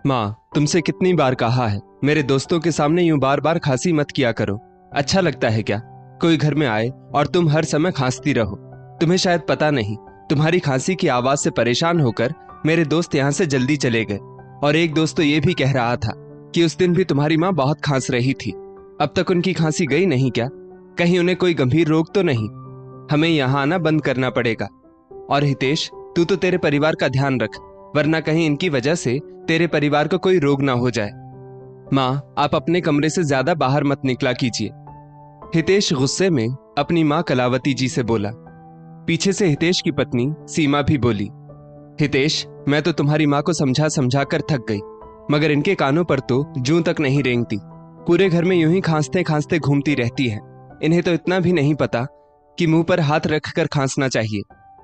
माँ, तुमसे कितनी बार कहा है मेरे दोस्तों के सामने यूं बार बार खांसी मत किया करो। अच्छा लगता है क्या कोई घर में आए और तुम हर समय खांसती रहो। तुम्हें शायद पता नहीं, तुम्हारी खांसी की आवाज से परेशान होकर मेरे दोस्त यहाँ से जल्दी चले गए। और एक दोस्त तो ये भी कह रहा था कि उस दिन भी तुम्हारी माँ बहुत खांस रही थी। अब तक उनकी खांसी गई नहीं क्या? कहीं उन्हें कोई गंभीर रोग तो नहीं? हमें यहाँ आना बंद करना पड़ेगा। और हितेश, तू तो तेरे परिवार का ध्यान रख, वरना कहीं इनकी वजह से तेरे परिवार को कोई रोग ना हो जाए। माँ, आप अपने कमरे से ज्यादा बाहर मत निकला कीजिए। हितेश गुस्से में अपनी माँ कलावती जी से बोला। पीछे से हितेश की पत्नी सीमा भी बोली, हितेश, मैं तो तुम्हारी माँ को समझा समझा कर थक गई, मगर इनके कानों पर तो जूं तक नहीं रेंगती। पूरे घर में यूं ही खांसते खांसते घूमती रहती है। इन्हें तो इतना भी नहीं पता कि मुंह पर हाथ रखकर खांसना चाहिए।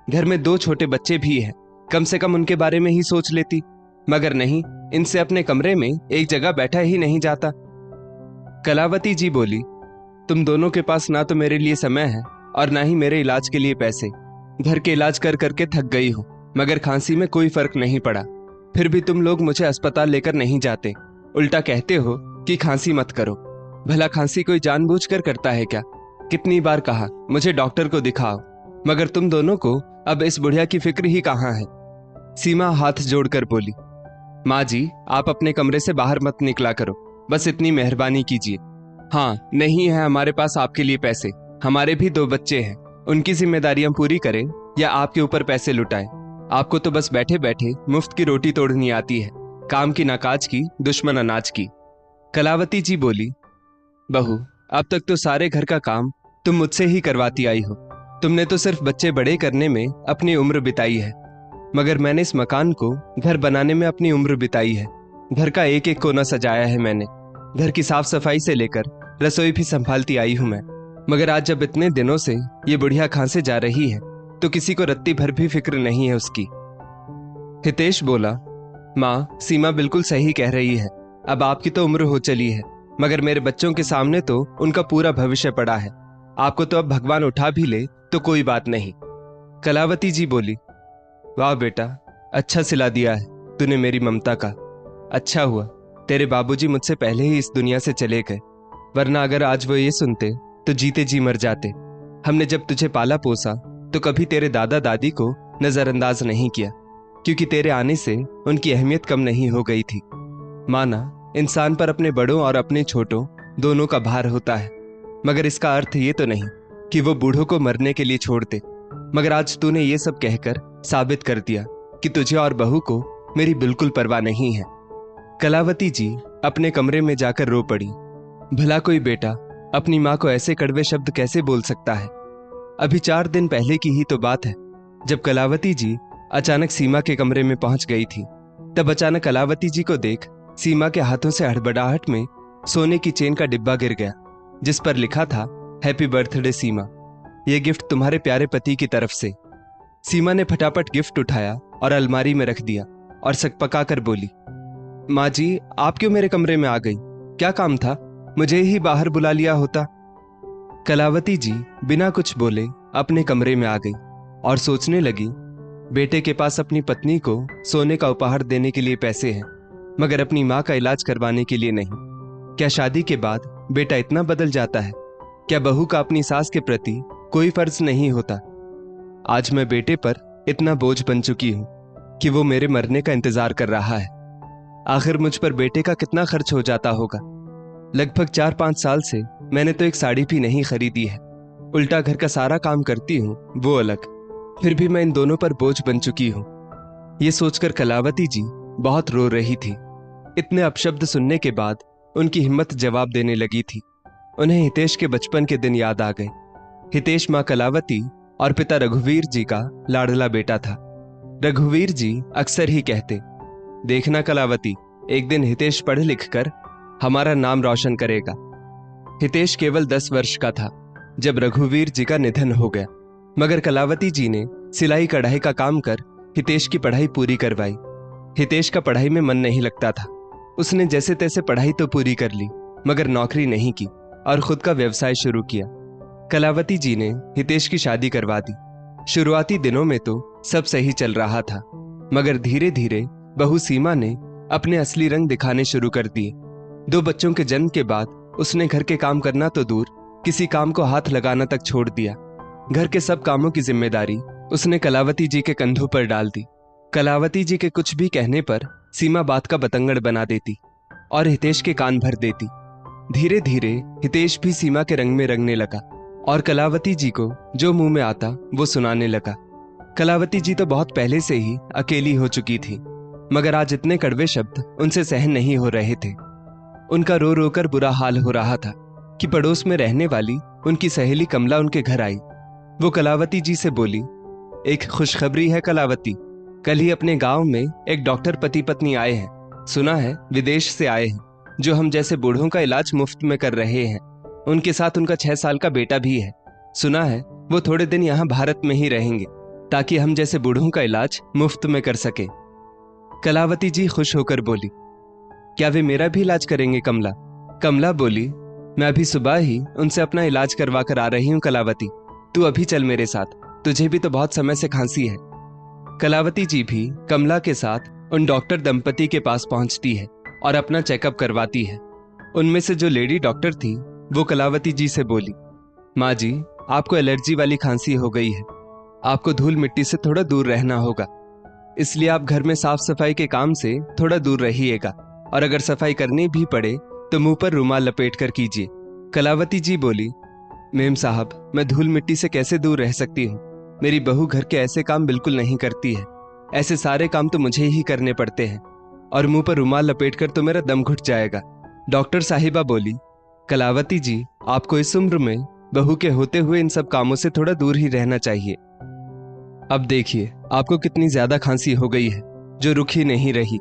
घर में 2 छोटे बच्चे भी हैं, कम से कम उनके बारे में ही सोच लेती, मगर नहीं, इनसे अपने कमरे में एक जगह बैठा ही नहीं जाता। कलावती जी बोली, तुम दोनों के पास ना तो मेरे लिए समय है और ना ही मेरे इलाज के लिए पैसे। घर के इलाज कर करके थक गई हो, मगर खांसी में कोई फर्क नहीं पड़ा। फिर भी तुम लोग मुझे अस्पताल लेकर नहीं जाते, उल्टा कहते हो कि खांसी मत करो। भला खांसी कोई जानबूझकर करता है क्या? कितनी बार कहा मुझे डॉक्टर को दिखाओ, मगर तुम दोनों को अब इस बुढ़िया की फिक्र ही कहाँ है। सीमा हाथ जोड़कर बोली, माँ जी, आप अपने कमरे से बाहर मत निकला करो, बस इतनी मेहरबानी कीजिए। हाँ, नहीं है हमारे पास आपके लिए पैसे, हमारे भी 2 बच्चे हैं, उनकी जिम्मेदारियां पूरी करें या आपके ऊपर पैसे लुटाएं। आपको तो बस बैठे बैठे मुफ्त की रोटी तोड़नी आती है, काम की ना काज की, दुश्मन अनाज की। कलावती जी बोली, बहू, अब तक तो सारे घर का काम तुम मुझसे ही करवाती आई हो। तुमने तो सिर्फ बच्चे बड़े करने में अपनी उम्र बिताई है, मगर मैंने इस मकान को घर बनाने में अपनी उम्र बिताई है। घर का एक एक कोना सजाया है मैंने, घर की साफ सफाई से लेकर रसोई भी संभालती आई हूं मैं। मगर आज जब इतने दिनों से ये बुढ़िया खांसे जा रही है तो किसी को रत्ती भर भी फिक्र नहीं है उसकी। हितेश बोला, माँ, सीमा बिल्कुल सही कह रही है। अब आपकी तो उम्र हो चली है, मगर मेरे बच्चों के सामने तो उनका पूरा भविष्य पड़ा है। आपको तो अब भगवान उठा भी ले तो कोई बात नहीं। कलावती जी बोली, वाह बेटा, अच्छा सिला दिया है तूने मेरी ममता का। अच्छा हुआ तेरे बाबूजी मुझसे पहले ही इस दुनिया से चले गए, वरना अगर आज वो ये सुनते तो जीते जी मर जाते। हमने जब तुझे पाला पोसा तो कभी तेरे दादा दादी को नजरअंदाज नहीं किया, क्योंकि तेरे आने से उनकी अहमियत कम नहीं हो गई थी। माना, इंसान पर अपने बड़ों और अपने छोटों दोनों का भार होता है, मगर इसका अर्थ ये तो नहीं कि वो बूढ़ों को मरने के लिए छोड़ दे। मगर आज तूने ये सब कहकर साबित कर दिया कि तुझे और बहू को मेरी बिल्कुल परवाह नहीं है। कलावती जी अपने कमरे में जाकर रो पड़ी। भला कोई बेटा अपनी माँ को ऐसे कड़वे शब्द कैसे बोल सकता है? अभी 4 दिन पहले की ही तो बात है, जब कलावती जी अचानक सीमा के कमरे में पहुंच गई थी। तब अचानक कलावती जी को देख सीमा के हाथों से हड़बड़ाहट में सोने की चेन का डिब्बा गिर गया, जिस पर लिखा था, हैप्पी बर्थडे सीमा, यह गिफ्ट तुम्हारे प्यारे पति की तरफ से। सीमा ने फटाफट गिफ्ट उठाया और अलमारी में रख दिया और सकपका कर बोली, माँ जी, आप क्यों मेरे कमरे में आ गई? क्या काम था? मुझे ही बाहर बुला लिया होता। कलावती जी बिना कुछ बोले अपने कमरे में आ गई और सोचने लगी, बेटे के पास अपनी पत्नी को सोने का उपहार देने के लिए पैसे हैं, मगर अपनी माँ का इलाज करवाने के लिए नहीं। क्या शादी के बाद बेटा इतना बदल जाता है? क्या बहू का अपनी सास के प्रति कोई फर्ज नहीं होता? आज मैं बेटे पर इतना बोझ बन चुकी हूं कि वो मेरे मरने का इंतजार कर रहा है। आखिर मुझ पर बेटे का कितना खर्च हो जाता होगा? लगभग 4-5 साल से मैंने तो एक साड़ी भी नहीं खरीदी है, उल्टा घर का सारा काम करती हूँ, वो अलग। फिर भी मैं इन दोनों पर बोझ बन चुकी हूँ। ये सोचकर कलावती जी बहुत रो रही थी। इतने अपशब्द सुनने के बाद उनकी हिम्मत जवाब देने लगी थी। उन्हें हितेश के बचपन के दिन याद आ गए। हितेश माँ कलावती और पिता रघुवीर जी का लाडला बेटा था। रघुवीर जी अक्सर ही कहते, देखना कलावती, एक दिन हितेश पढ़ लिख कर हमारा नाम रोशन करेगा। हितेश केवल 10 वर्ष का था जब रघुवीर जी का निधन हो गया, मगर कलावती जी ने सिलाई कढ़ाई का काम कर हितेश की पढ़ाई पूरी करवाई। हितेश का पढ़ाई में मन नहीं लगता था। उसने जैसे तैसे पढ़ाई तो पूरी कर ली, मगर नौकरी नहीं की और खुद का व्यवसाय शुरू किया। कलावती जी ने हितेश की शादी करवा दी। शुरुआती दिनों में तो सब सही चल रहा था, मगर धीरे धीरे बहू सीमा ने अपने असली रंग दिखाने शुरू कर दिए। 2 बच्चों के जन्म के बाद उसने घर के काम करना तो दूर, किसी काम को हाथ लगाना तक छोड़ दिया। घर के सब कामों की जिम्मेदारी उसने कलावती जी के कंधों पर डाल दी। कलावती जी के कुछ भी कहने पर सीमा बात का बतंगड़ बना देती और हितेश के कान भर देती। धीरे धीरे हितेश भी सीमा के रंग में रंगने लगा और कलावती जी को जो मुंह में आता वो सुनाने लगा। कलावती जी तो बहुत पहले से ही अकेली हो चुकी थी, मगर आज इतने कड़वे शब्द उनसे सहन नहीं हो रहे थे। उनका रो रो कर बुरा हाल हो रहा था कि पड़ोस में रहने वाली उनकी सहेली कमला उनके घर आई। वो कलावती जी से बोली, एक खुशखबरी है कलावती, कल ही अपने गांव में एक डॉक्टर पति पत्नी आए हैं, सुना है विदेश से आए हैं, जो हम जैसे बूढ़ों का इलाज मुफ्त में कर रहे हैं। उनके साथ उनका 6 साल का बेटा भी है। सुना है वो थोड़े दिन यहाँ भारत में ही रहेंगे ताकि हम जैसे बूढ़ों का इलाज मुफ्त में कर सके। कलावती जी खुश होकर बोली, क्या वे मेरा भी इलाज करेंगे कमला? कमला बोली, मैं अभी सुबह ही उनसे अपना इलाज करवा कर आ रही हूँ कलावती, तू अभी चल मेरे साथ, तुझे भी तो बहुत समय से खांसी है। कलावती जी भी कमला के साथ उन डॉक्टर दंपति के पास पहुंचती है और अपना चेकअप करवाती है। उनमें से जो लेडी डॉक्टर थी वो कलावती जी से बोली, माँ जी, आपको एलर्जी वाली खांसी हो गई है, आपको धूल मिट्टी से थोड़ा दूर रहना होगा, इसलिए आप घर में साफ सफाई के काम से थोड़ा दूर रहिएगा और अगर सफाई करनी भी पड़े तो मुंह पर रुमाल लपेट कर कीजिए। कलावती जी बोली, मेम साहब, मैं धूल मिट्टी से कैसे दूर रह सकती हूँ? मेरी बहू घर के ऐसे काम बिल्कुल नहीं करती है, ऐसे सारे काम तो मुझे ही करने पड़ते हैं और मुंह पर रुमाल लपेटकर तो मेरा दम घुट जाएगा। डॉक्टर साहिबा बोली, कलावती जी, आपको इस उम्र में बहू के होते हुए इन सब कामों से थोड़ा दूर ही रहना चाहिए। अब देखिए आपको कितनी ज्यादा खांसी हो गई है जो रुक ही नहीं रही।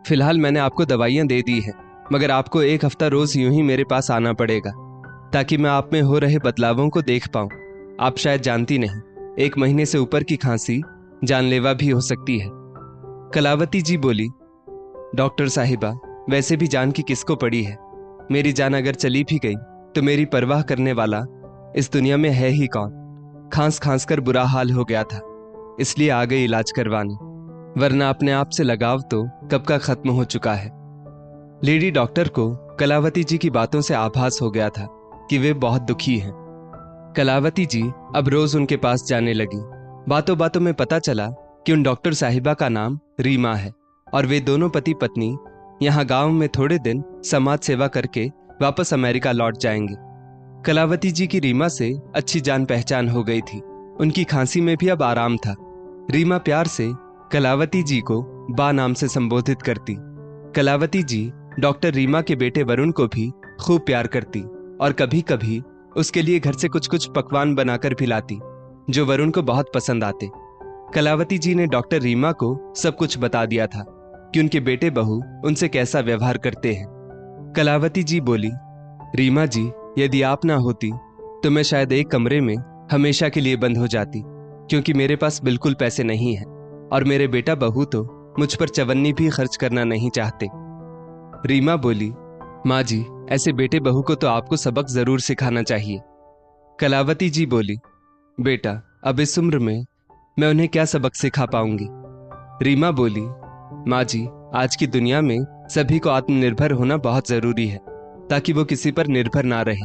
फिलहाल मैंने आपको दवाइयां दे दी है, मगर आपको 1 हफ्ता रोज यूं ही मेरे पास आना पड़ेगा ताकि मैं आप में हो रहे बदलावों को देख पाऊं। आप शायद जानती नहीं, 1 महीने से ऊपर की खांसी जानलेवा भी हो सकती है। कलावती जी बोली, डॉक्टर साहिबा, वैसे भी जान की किसको पड़ी है? मेरी जान अगर चली भी गई तो मेरी परवाह करने वाला इस दुनिया में है ही कौन? खांस खांस कर बुरा हाल हो गया था, इसलिए आ गई इलाज करवाने, वरना अपने आप से लगाव तो कब का खत्म हो चुका है। लेडी डॉक्टर को कलावती जी की बातों से आभास हो गया था कि वे बहुत दुखी हैं। कलावती जी अब रोज उनके पास जाने लगी। बातों बातों में पता चला कि उन डॉक्टर साहिबा का नाम रीमा है और वे दोनों पति पत्नी यहाँ गांव में थोड़े दिन समाज सेवा करके वापस अमेरिका लौट जाएंगे। कलावती जी की रीमा से अच्छी जान पहचान हो गई थी, उनकी खांसी में भी अब आराम था। रीमा प्यार से कलावती जी को बा नाम से संबोधित करती। कलावती जी डॉक्टर रीमा के बेटे वरुण को भी खूब प्यार करती और कभी कभी उसके लिए घर से कुछ कुछ पकवान बनाकर भी लाती जो वरुण को बहुत पसंद आते। कलावती जी ने डॉक्टर रीमा को सब कुछ बता दिया था कि उनके बेटे बहू उनसे कैसा व्यवहार करते हैं। कलावती जी बोली, रीमा जी, यदि आप ना होती तो मैं शायद एक कमरे में हमेशा के लिए बंद हो जाती, क्योंकि मेरे पास बिल्कुल पैसे नहीं हैं और मेरे बेटा बहू तो मुझ पर चवन्नी भी खर्च करना नहीं चाहते। रीमा बोली, माँ जी, ऐसे बेटे बहू को तो आपको सबक जरूर सिखाना चाहिए। कलावती जी बोली, बेटा, अब इस उम्र में मैं उन्हें क्या सबक सिखा पाऊंगी? रीमा बोली, माँ जी, आज की दुनिया में सभी को आत्मनिर्भर होना बहुत जरूरी है ताकि वो किसी पर निर्भर ना रहे,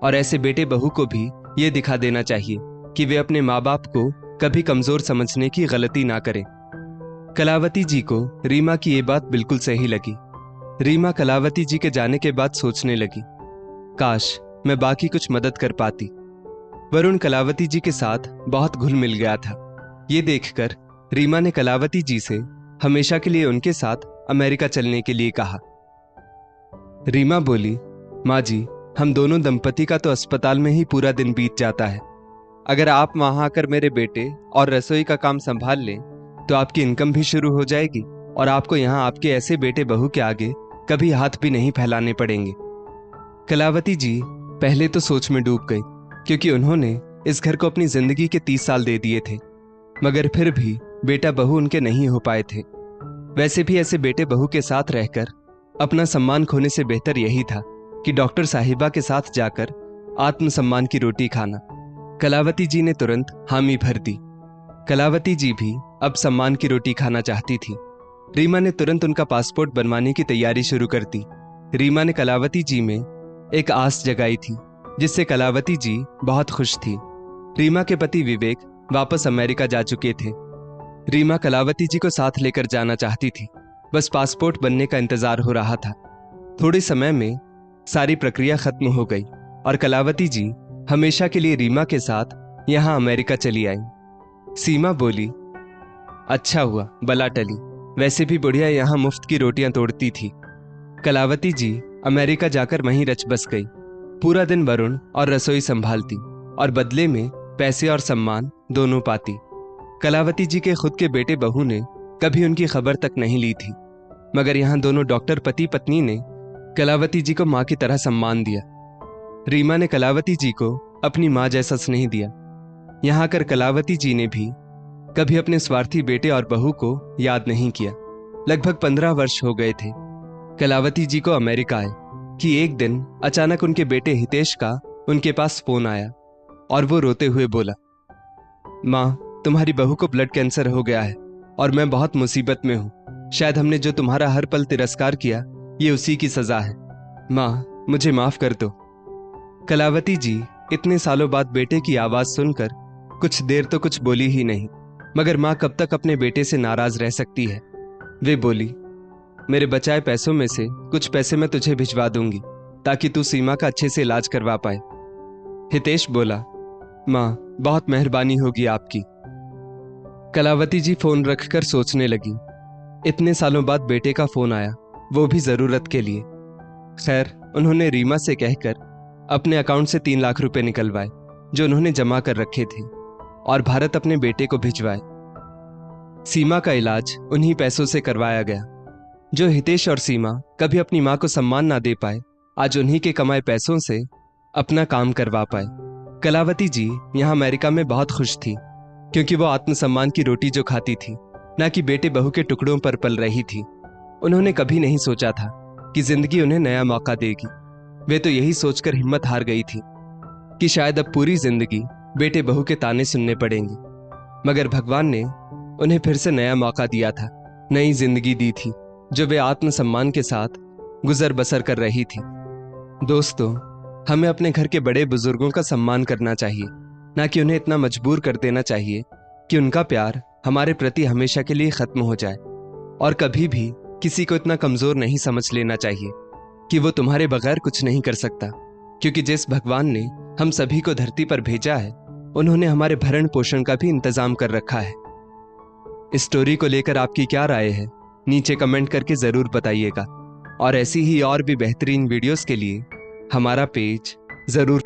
और ऐसे बेटे बहू को भी ये दिखा देना चाहिए कि वे अपने माँ बाप को कभी कमजोर समझने की गलती ना करें। कलावती जी को रीमा की ये बात बिल्कुल सही लगी। रीमा कलावती जी के जाने के बाद सोचने लगी, काश मैं बाकी कुछ मदद कर पाती। वरुण कलावती जी के साथ बहुत घुल मिल गया था। ये देखकर रीमा ने कलावती जी से हमेशा के लिए उनके साथ अमेरिका चलने के लिए कहा। रीमा बोली, माँ जी, हम दोनों दंपति का तो अस्पताल में ही पूरा दिन बीत जाता है। अगर आप वहां आकर मेरे बेटे और रसोई का काम संभाल लें तो आपकी इनकम भी शुरू हो जाएगी और आपको यहाँ आपके ऐसे बेटे बहू के आगे कभी हाथ भी नहीं फैलाने पड़ेंगे। कलावती जी पहले तो सोच में डूब गई, क्योंकि उन्होंने इस घर को अपनी जिंदगी के 30 साल दे दिए थे, मगर फिर भी बेटा बहू उनके नहीं हो पाए थे। वैसे भी ऐसे बेटे बहू के साथ रहकर अपना सम्मान खोने से बेहतर यही था कि डॉक्टर साहिबा के साथ जाकर आत्मसम्मान की रोटी खाना। कलावती जी ने तुरंत हामी भर दी। कलावती जी भी अब सम्मान की रोटी खाना चाहती थी। रीमा ने तुरंत उनका पासपोर्ट बनवाने की तैयारी शुरू कर दी। रीमा ने कलावती जी में एक आस जगाई थी, जिससे कलावती जी बहुत खुश थी। रीमा के पति विवेक वापस अमेरिका जा चुके थे। रीमा कलावती जी को साथ लेकर जाना चाहती थी, बस पासपोर्ट बनने का इंतजार हो रहा था। थोड़े समय में सारी प्रक्रिया खत्म हो गई और कलावती जी हमेशा के लिए रीमा के साथ यहां अमेरिका चली आई। सीमा बोली, अच्छा हुआ बला टली, वैसे भी बुढ़िया यहां मुफ्त की रोटियां तोड़ती थी। कलावती जी अमेरिका जाकर वहीं रच बस गई। पूरा दिन वरुण और रसोई संभालती और बदले में पैसे और सम्मान दोनों पाती। कलावती जी के खुद के बेटे बहू ने कभी उनकी खबर तक नहीं ली थी, मगर यहाँ दोनों डॉक्टर पति पत्नी ने कलावती जी को माँ की तरह सम्मान दिया। रीमा ने कलावती जी को अपनी माँ जैसा स्नेह दिया। यहाँ आकर कलावती जी ने भी कभी अपने स्वार्थी बेटे और बहू को याद नहीं किया। लगभग 15 वर्ष हो गए थे कलावती जी को अमेरिका आए कि एक दिन अचानक उनके बेटे हितेश का उनके पास फोन आया और वो रोते हुए बोला, माँ, तुम्हारी बहू को ब्लड कैंसर हो गया है और मैं बहुत मुसीबत में हूँ। शायद हमने जो तुम्हारा हर पल तिरस्कार किया, ये उसी की सजा है। माँ, मुझे माफ कर दो। कलावती जी इतने सालों बाद बेटे की आवाज सुनकर कुछ देर तो कुछ बोली ही नहीं, मगर माँ कब तक अपने बेटे से नाराज रह सकती है। वे बोली, मेरे बचाए पैसों में से कुछ पैसे मैं तुझे भिजवा दूंगी ताकि तू सीमा का अच्छे से इलाज करवा पाए। हितेश बोला, माँ, बहुत मेहरबानी होगी आपकी। कलावती जी फोन रखकर सोचने लगी। इतने सालों बाद बेटे का फोन आया, वो भी जरूरत के लिए। खैर, उन्होंने रीमा से कहकर अपने अकाउंट से 3 लाख रुपए निकलवाए जो उन्होंने जमा कर रखे थे और भारत अपने बेटे को भिजवाए। सीमा का इलाज उन्हीं पैसों से करवाया गया। जो हितेश और सीमा कभी अपनी मां को सम्मान ना दे पाए, आज उन्हीं के कमाए पैसों से अपना काम करवा पाए। कलावती जी यहाँ अमेरिका में बहुत खुश थी, क्योंकि वो आत्मसम्मान की रोटी जो खाती थी, ना कि बेटे बहू के टुकड़ों पर पल रही थी। उन्होंने कभी नहीं सोचा था कि जिंदगी उन्हें नया मौका देगी। वे तो यही सोचकर हिम्मत हार गई थी कि शायद अब पूरी जिंदगी बेटे बहू के ताने सुनने पड़ेंगे, मगर भगवान ने उन्हें फिर से नया मौका दिया था, नई जिंदगी दी थी जो वे आत्मसम्मान के साथ गुजर बसर कर रही थी। दोस्तों, हमें अपने घर के बड़े बुजुर्गों का सम्मान करना चाहिए, ना कि उन्हें इतना मजबूर कर देना चाहिए कि उनका प्यार हमारे प्रति हमेशा के लिए खत्म हो जाए। और कभी भी किसी को इतना कमजोर नहीं समझ लेना चाहिए कि वो तुम्हारे बगैर कुछ नहीं कर सकता, क्योंकि जिस भगवान ने हम सभी को धरती पर भेजा है, उन्होंने हमारे भरण पोषण का भी इंतजाम कर रखा है। इस स्टोरी को लेकर आपकी क्या राय है, नीचे कमेंट करके जरूर बताइएगा। और ऐसी ही और भी बेहतरीन वीडियोस के लिए हमारा पेज जरूर